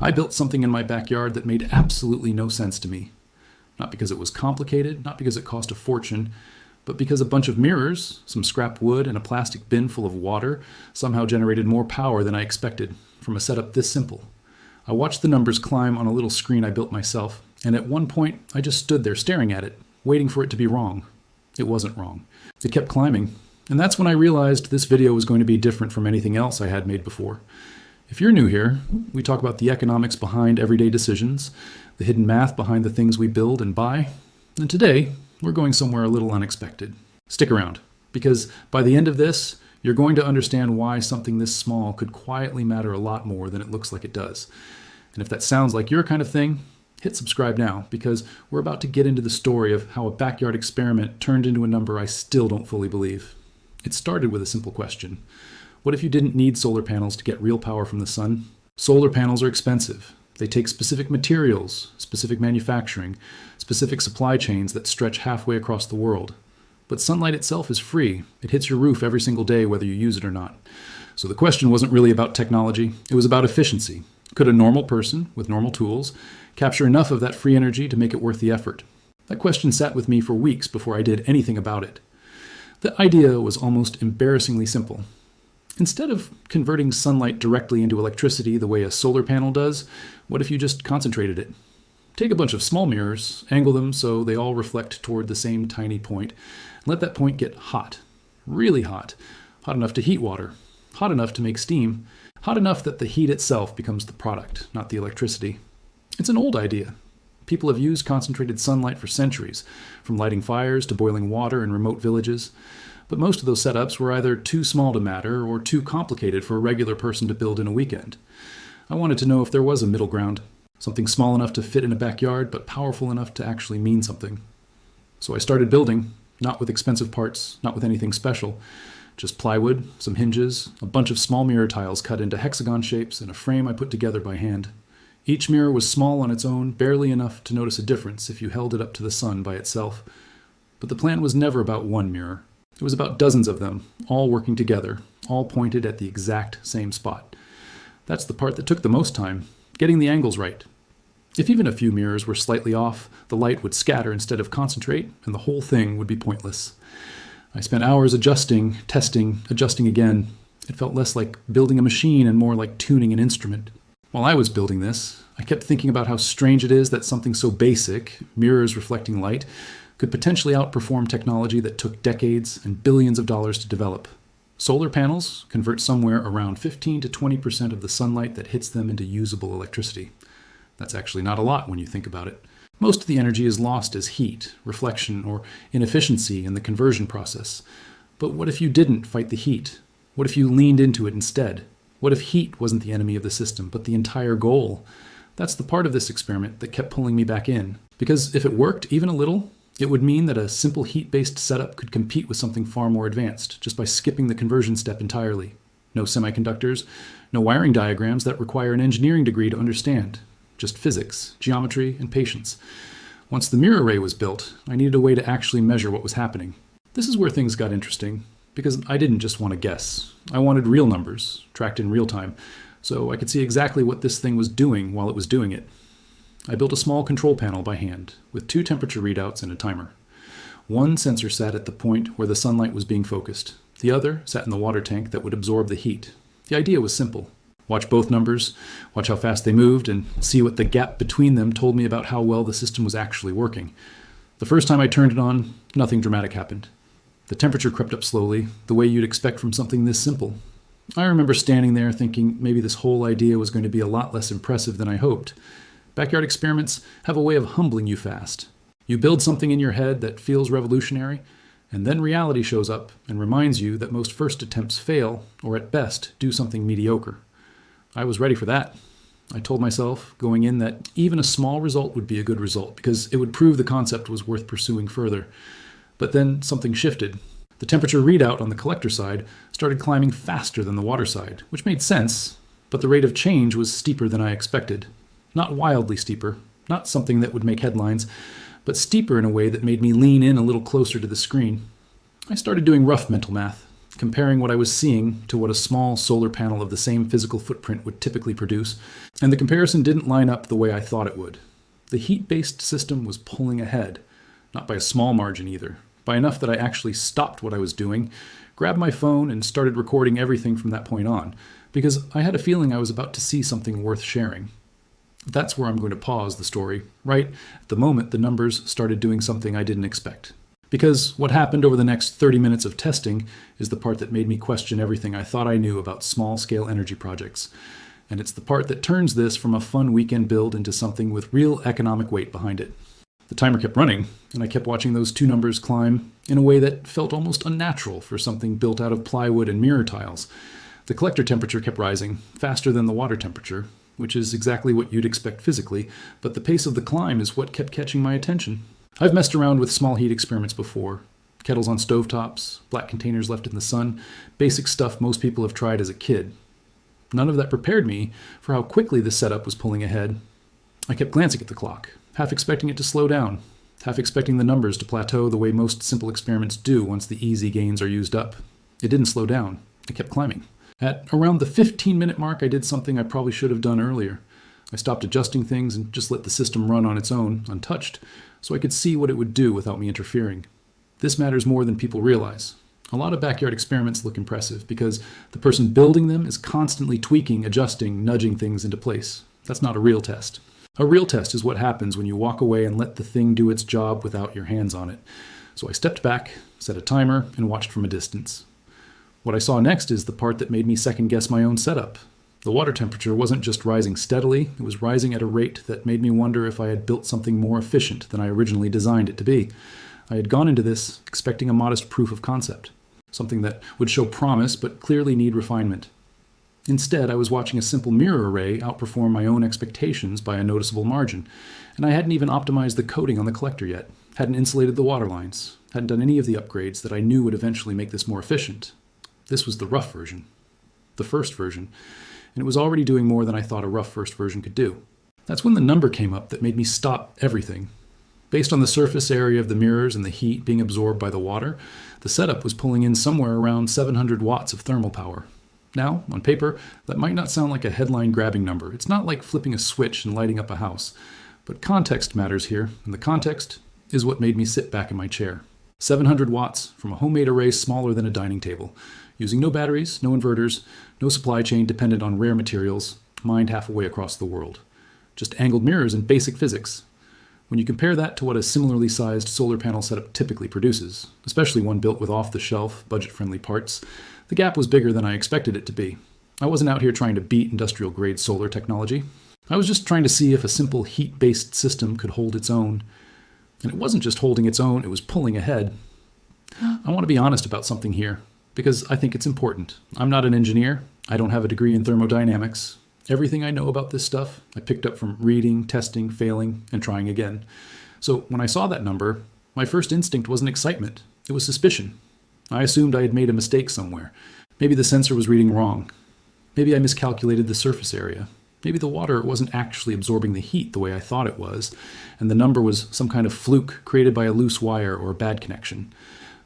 I built something in my backyard that made absolutely no sense to me. Not because it was complicated, not because it cost a fortune, but because a bunch of mirrors, some scrap wood, and a plastic bin full of water somehow generated more power than I expected from a setup this simple. I watched the numbers climb on a little screen I built myself, and at one point I just stood there staring at it, waiting for it to be wrong. It wasn't wrong. It kept climbing, and that's when I realized this video was going to be different from anything else I had made before. If you're new here, we talk about the economics behind everyday decisions, the hidden math behind the things we build and buy, and today we're going somewhere a little unexpected. Stick around, because by the end of this, you're going to understand why something this small could quietly matter a lot more than it looks like it does. And if that sounds like your kind of thing, hit subscribe now, because we're about to get into the story of how a backyard experiment turned into a number I still don't fully believe. It started with a simple question. What if you didn't need solar panels to get real power from the sun? Solar panels are expensive. They take specific materials, specific manufacturing, specific supply chains that stretch halfway across the world. But sunlight itself is free. It hits your roof every single day whether you use it or not. So the question wasn't really about technology, it was about efficiency. Could a normal person, with normal tools, capture enough of that free energy to make it worth the effort? That question sat with me for weeks before I did anything about it. The idea was almost embarrassingly simple. Instead of converting sunlight directly into electricity the way a solar panel does, what if you just concentrated it? Take a bunch of small mirrors, angle them so they all reflect toward the same tiny point, and let that point get hot, really hot, hot enough to heat water, hot enough to make steam, hot enough that the heat itself becomes the product, not the electricity. It's an old idea. People have used concentrated sunlight for centuries, from lighting fires to boiling water in remote villages. But most of those setups were either too small to matter or too complicated for a regular person to build in a weekend. I wanted to know if there was a middle ground, something small enough to fit in a backyard but powerful enough to actually mean something. So I started building, not with expensive parts, not with anything special, just plywood, some hinges, a bunch of small mirror tiles cut into hexagon shapes, and a frame I put together by hand. Each mirror was small on its own, barely enough to notice a difference if you held it up to the sun by itself. But the plan was never about one mirror. It was about dozens of them, all working together, all pointed at the exact same spot. That's the part that took the most time, getting the angles right. If even a few mirrors were slightly off, the light would scatter instead of concentrate, and the whole thing would be pointless. I spent hours adjusting, testing, adjusting again. It felt less like building a machine and more like tuning an instrument. While I was building this, I kept thinking about how strange it is that something so basic, mirrors reflecting light, could potentially outperform technology that took decades and billions of dollars to develop. Solar panels convert somewhere around 15 to 20% of the sunlight that hits them into usable electricity. That's actually not a lot when you think about it. Most of the energy is lost as heat, reflection, or inefficiency in the conversion process. But what if you didn't fight the heat? What if you leaned into it instead? What if heat wasn't the enemy of the system, but the entire goal? That's the part of this experiment that kept pulling me back in. Because if it worked even a little, it would mean that a simple heat-based setup could compete with something far more advanced, just by skipping the conversion step entirely. No semiconductors, no wiring diagrams that require an engineering degree to understand. Just physics, geometry, and patience. Once the mirror array was built, I needed a way to actually measure what was happening. This is where things got interesting, because I didn't just want to guess. I wanted real numbers, tracked in real time, so I could see exactly what this thing was doing while it was doing it. I built a small control panel by hand, with 2 temperature readouts and a timer. One sensor sat at the point where the sunlight was being focused. The other sat in the water tank that would absorb the heat. The idea was simple. Watch both numbers, watch how fast they moved, and see what the gap between them told me about how well the system was actually working. The first time I turned it on, nothing dramatic happened. The temperature crept up slowly, the way you'd expect from something this simple. I remember standing there thinking maybe this whole idea was going to be a lot less impressive than I hoped. Backyard experiments have a way of humbling you fast. You build something in your head that feels revolutionary, and then reality shows up and reminds you that most first attempts fail, or at best, do something mediocre. I was ready for that. I told myself, going in, that even a small result would be a good result, because it would prove the concept was worth pursuing further. But then something shifted. The temperature readout on the collector side started climbing faster than the water side, which made sense, but the rate of change was steeper than I expected. Not wildly steeper, not something that would make headlines, but steeper in a way that made me lean in a little closer to the screen. I started doing rough mental math. comparing what I was seeing to what a small solar panel of the same physical footprint would typically produce, and the comparison didn't line up the way I thought it would. The heat-based system was pulling ahead, not by a small margin either, by enough that I actually stopped what I was doing, grabbed my phone, and started recording everything from that point on, because I had a feeling I was about to see something worth sharing. That's where I'm going to pause the story. Right at the moment, the numbers started doing something I didn't expect. Because what happened over the next 30 minutes of testing is the part that made me question everything I thought I knew about small-scale energy projects. And it's the part that turns this from a fun weekend build into something with real economic weight behind it. The timer kept running, and I kept watching those two numbers climb in a way that felt almost unnatural for something built out of plywood and mirror tiles. The collector temperature kept rising, faster than the water temperature, which is exactly what you'd expect physically, but the pace of the climb is what kept catching my attention. I've messed around with small heat experiments before. Kettles on stovetops, black containers left in the sun, basic stuff most people have tried as a kid. None of that prepared me for how quickly the setup was pulling ahead. I kept glancing at the clock, half expecting it to slow down, half expecting the numbers to plateau the way most simple experiments do once the easy gains are used up. It didn't slow down. It kept climbing. At around the 15-minute mark, I did something I probably should have done earlier. I stopped adjusting things and just let the system run on its own, untouched, so I could see what it would do without me interfering. This matters more than people realize. A lot of backyard experiments look impressive because the person building them is constantly tweaking, adjusting, nudging things into place. That's not a real test. A real test is what happens when you walk away and let the thing do its job without your hands on it. So I stepped back, set a timer, and watched from a distance. What I saw next is the part that made me second-guess my own setup. The water temperature wasn't just rising steadily, it was rising at a rate that made me wonder if I had built something more efficient than I originally designed it to be. I had gone into this expecting a modest proof of concept, something that would show promise but clearly need refinement. Instead, I was watching a simple mirror array outperform my own expectations by a noticeable margin, and I hadn't even optimized the coating on the collector yet, hadn't insulated the water lines, hadn't done any of the upgrades that I knew would eventually make this more efficient. This was the rough version, the first version, and it was already doing more than I thought a rough first version could do. That's when the number came up that made me stop everything. Based on the surface area of the mirrors and the heat being absorbed by the water, the setup was pulling in somewhere around 700 watts of thermal power. Now, on paper, that might not sound like a headline-grabbing number. It's not like flipping a switch and lighting up a house. But context matters here, and the context is what made me sit back in my chair. 700 watts from a homemade array smaller than a dining table, using no batteries, no inverters, no supply chain dependent on rare materials, mined halfway across the world. Just angled mirrors and basic physics. When you compare that to what a similarly sized solar panel setup typically produces, especially one built with off-the-shelf, budget-friendly parts, the gap was bigger than I expected it to be. I wasn't out here trying to beat industrial-grade solar technology. I was just trying to see if a simple heat-based system could hold its own. And it wasn't just holding its own, it was pulling ahead. I want to be honest about something here, because I think it's important. I'm not an engineer. I don't have a degree in thermodynamics. Everything I know about this stuff, I picked up from reading, testing, failing, and trying again. So when I saw that number, my first instinct wasn't excitement. It was suspicion. I assumed I had made a mistake somewhere. Maybe the sensor was reading wrong. Maybe I miscalculated the surface area. Maybe the water wasn't actually absorbing the heat the way I thought it was, and the number was some kind of fluke created by a loose wire or a bad connection.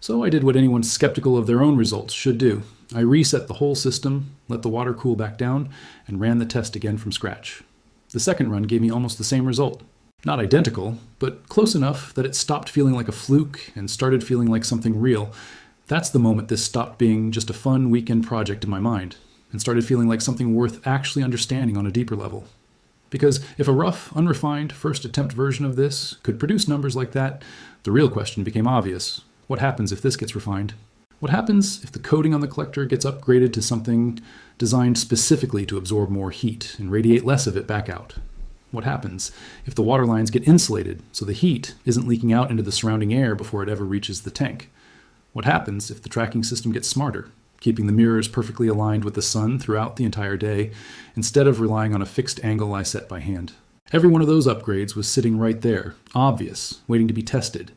So I did what anyone skeptical of their own results should do. I reset the whole system, let the water cool back down, and ran the test again from scratch. The second run gave me almost the same result. Not identical, but close enough that it stopped feeling like a fluke and started feeling like something real. That's the moment this stopped being just a fun weekend project in my mind and started feeling like something worth actually understanding on a deeper level. Because if a rough, unrefined, first attempt version of this could produce numbers like that, the real question became obvious. What happens if this gets refined? What happens if the coating on the collector gets upgraded to something designed specifically to absorb more heat and radiate less of it back out? What happens if the water lines get insulated so the heat isn't leaking out into the surrounding air before it ever reaches the tank? What happens if the tracking system gets smarter, keeping the mirrors perfectly aligned with the sun throughout the entire day, instead of relying on a fixed angle I set by hand? Every one of those upgrades was sitting right there, obvious, waiting to be tested.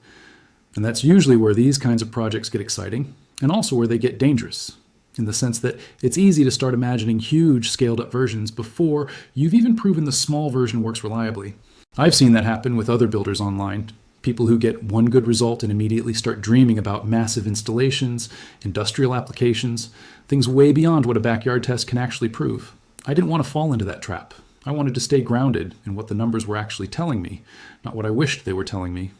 And that's usually where these kinds of projects get exciting, and also where they get dangerous, in the sense that it's easy to start imagining huge scaled-up versions before you've even proven the small version works reliably. I've seen that happen with other builders online. People who get one good result and immediately start dreaming about massive installations, industrial applications, things way beyond what a backyard test can actually prove. I didn't want to fall into that trap. I wanted to stay grounded in what the numbers were actually telling me, not what I wished they were telling me.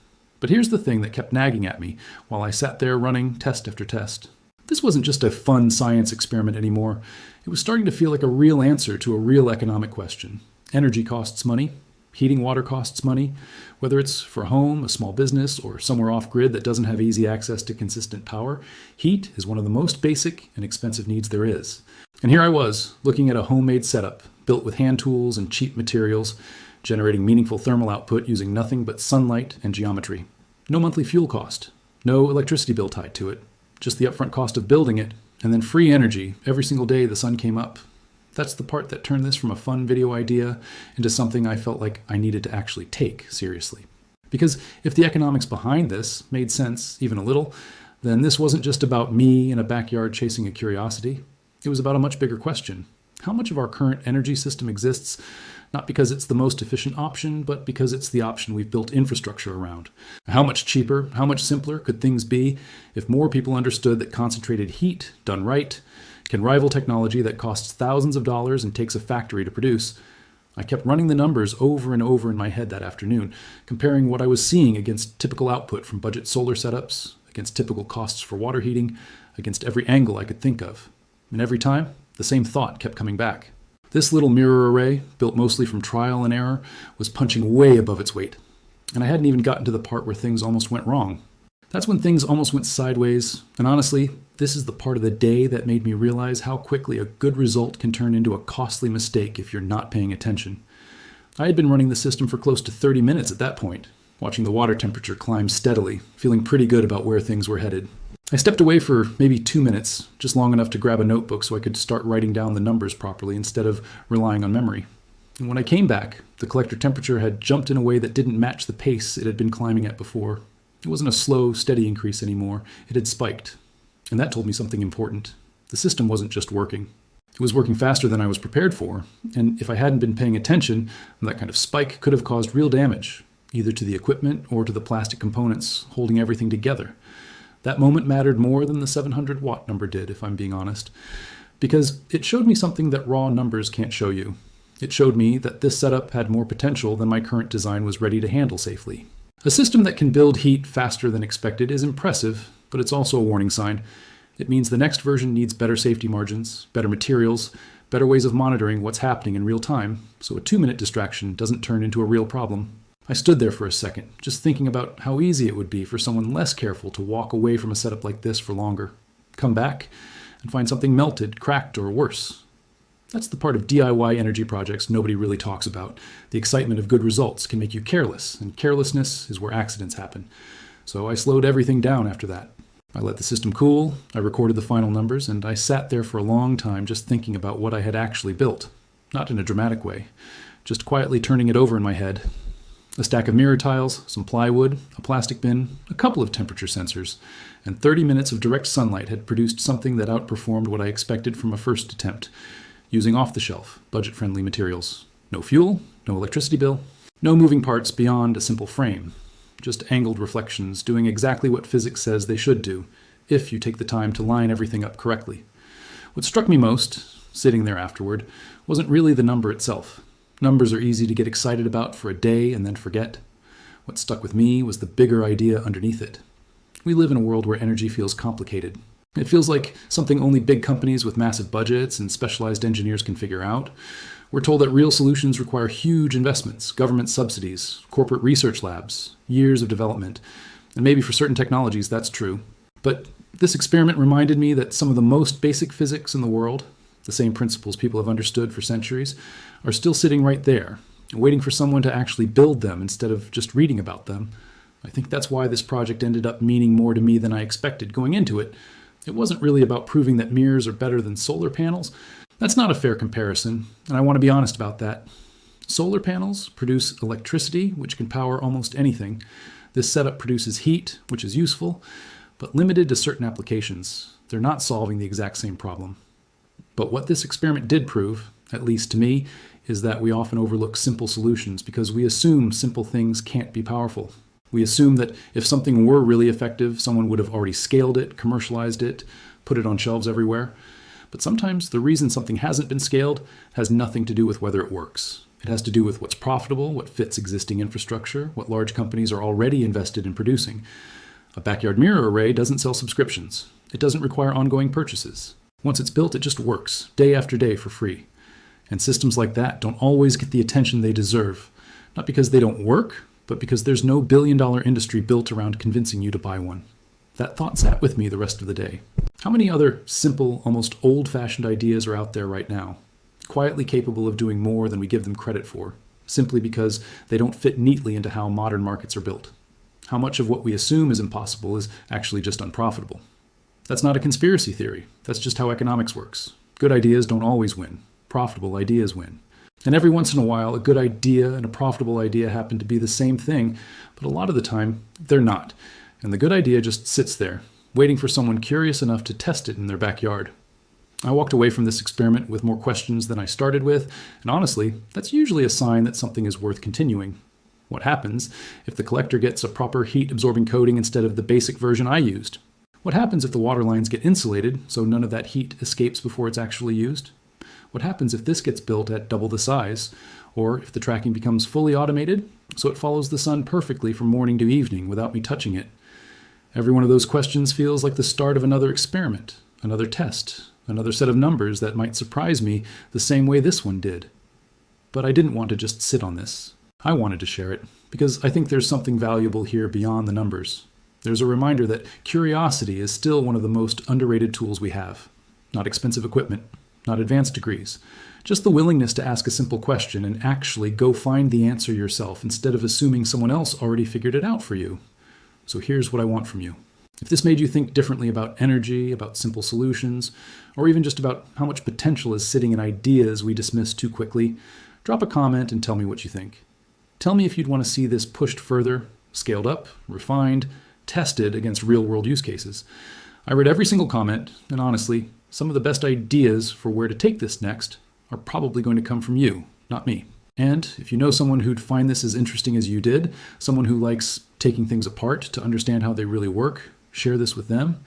But here's the thing that kept nagging at me while I sat there running test after test. This wasn't just a fun science experiment anymore. It was starting to feel like a real answer to a real economic question. Energy costs money. Heating water costs money. Whether it's for a home, a small business, or somewhere off-grid that doesn't have easy access to consistent power, heat is one of the most basic and expensive needs there is. And here I was, looking at a homemade setup, built with hand tools and cheap materials, generating meaningful thermal output using nothing but sunlight and geometry. No monthly fuel cost, no electricity bill tied to it, just the upfront cost of building it, and then free energy every single day the sun came up. That's the part that turned this from a fun video idea into something I felt like I needed to actually take seriously. Because if the economics behind this made sense, even a little, then this wasn't just about me in a backyard chasing a curiosity. It was about a much bigger question. How much of our current energy system exists not because it's the most efficient option, but because it's the option we've built infrastructure around? How much cheaper, how much simpler could things be if more people understood that concentrated heat, done right, can rival technology that costs thousands of dollars and takes a factory to produce? I kept running the numbers over and over in my head that afternoon, comparing what I was seeing against typical output from budget solar setups, against typical costs for water heating, against every angle I could think of. And every time, the same thought kept coming back. This little mirror array, built mostly from trial and error, was punching way above its weight. And I hadn't even gotten to the part where things almost went wrong. That's when things almost went sideways, and honestly, this is the part of the day that made me realize how quickly a good result can turn into a costly mistake if you're not paying attention. I had been running the system for close to 30 minutes at that point, watching the water temperature climb steadily, feeling pretty good about where things were headed. I stepped away for maybe 2 minutes, just long enough to grab a notebook so I could start writing down the numbers properly instead of relying on memory. And when I came back, the collector temperature had jumped in a way that didn't match the pace it had been climbing at before. It wasn't a slow, steady increase anymore. It had spiked. And that told me something important. The system wasn't just working. It was working faster than I was prepared for, and if I hadn't been paying attention, that kind of spike could have caused real damage, either to the equipment or to the plastic components holding everything together. That moment mattered more than the 700 watt number did, if I'm being honest, because it showed me something that raw numbers can't show you. It showed me that this setup had more potential than my current design was ready to handle safely. A system that can build heat faster than expected is impressive, but it's also a warning sign. It means the next version needs better safety margins, better materials, better ways of monitoring what's happening in real time, so a 2-minute distraction doesn't turn into a real problem. I stood there for a second, just thinking about how easy it would be for someone less careful to walk away from a setup like this for longer, come back, and find something melted, cracked, or worse. That's the part of DIY energy projects nobody really talks about. The excitement of good results can make you careless, and carelessness is where accidents happen. So I slowed everything down after that. I let the system cool, I recorded the final numbers, and I sat there for a long time just thinking about what I had actually built. Not in a dramatic way, just quietly turning it over in my head. A stack of mirror tiles, some plywood, a plastic bin, a couple of temperature sensors, and 30 minutes of direct sunlight had produced something that outperformed what I expected from a first attempt, using off-the-shelf, budget-friendly materials. No fuel, no electricity bill, no moving parts beyond a simple frame. Just angled reflections doing exactly what physics says they should do, if you take the time to line everything up correctly. What struck me most, sitting there afterward, wasn't really the number itself. Numbers are easy to get excited about for a day and then forget. What stuck with me was the bigger idea underneath it. We live in a world where energy feels complicated. It feels like something only big companies with massive budgets and specialized engineers can figure out. We're told that real solutions require huge investments, government subsidies, corporate research labs, years of development. And maybe for certain technologies that's true. But this experiment reminded me that some of the most basic physics in the world, the same principles people have understood for centuries, are still sitting right there, waiting for someone to actually build them instead of just reading about them. I think that's why this project ended up meaning more to me than I expected going into it. It wasn't really about proving that mirrors are better than solar panels. That's not a fair comparison, and I want to be honest about that. Solar panels produce electricity, which can power almost anything. This setup produces heat, which is useful, but limited to certain applications. They're not solving the exact same problem. But what this experiment did prove, at least to me, is that we often overlook simple solutions because we assume simple things can't be powerful. We assume that if something were really effective, someone would have already scaled it, commercialized it, put it on shelves everywhere. But sometimes the reason something hasn't been scaled has nothing to do with whether it works. It has to do with what's profitable, what fits existing infrastructure, what large companies are already invested in producing. A backyard mirror array doesn't sell subscriptions. It doesn't require ongoing purchases. Once it's built, it just works, day after day for free. And systems like that don't always get the attention they deserve. Not because they don't work, but because there's no billion-dollar industry built around convincing you to buy one. That thought sat with me the rest of the day. How many other simple, almost old-fashioned ideas are out there right now, quietly capable of doing more than we give them credit for, simply because they don't fit neatly into how modern markets are built? How much of what we assume is impossible is actually just unprofitable? That's not a conspiracy theory. That's just how economics works. Good ideas don't always win. Profitable ideas win. And every once in a while, a good idea and a profitable idea happen to be the same thing, but a lot of the time, they're not. And the good idea just sits there, waiting for someone curious enough to test it in their backyard. I walked away from this experiment with more questions than I started with, and honestly, that's usually a sign that something is worth continuing. What happens if the collector gets a proper heat-absorbing coating instead of the basic version I used? What happens if the water lines get insulated so none of that heat escapes before it's actually used? What happens if this gets built at double the size? Or if the tracking becomes fully automated so it follows the sun perfectly from morning to evening without me touching it? Every one of those questions feels like the start of another experiment, another test, another set of numbers that might surprise me the same way this one did. But I didn't want to just sit on this. I wanted to share it, because I think there's something valuable here beyond the numbers. There's a reminder that curiosity is still one of the most underrated tools we have. Not expensive equipment, not advanced degrees, just the willingness to ask a simple question and actually go find the answer yourself instead of assuming someone else already figured it out for you. So here's what I want from you. If this made you think differently about energy, about simple solutions, or even just about how much potential is sitting in ideas we dismiss too quickly, drop a comment and tell me what you think. Tell me if you'd want to see this pushed further, scaled up, refined, tested against real-world use cases. I read every single comment, and honestly, some of the best ideas for where to take this next are probably going to come from you, not me. And if you know someone who'd find this as interesting as you did, someone who likes taking things apart to understand how they really work, share this with them.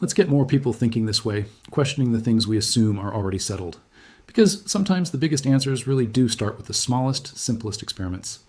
Let's get more people thinking this way, questioning the things we assume are already settled. Because sometimes the biggest answers really do start with the smallest, simplest experiments.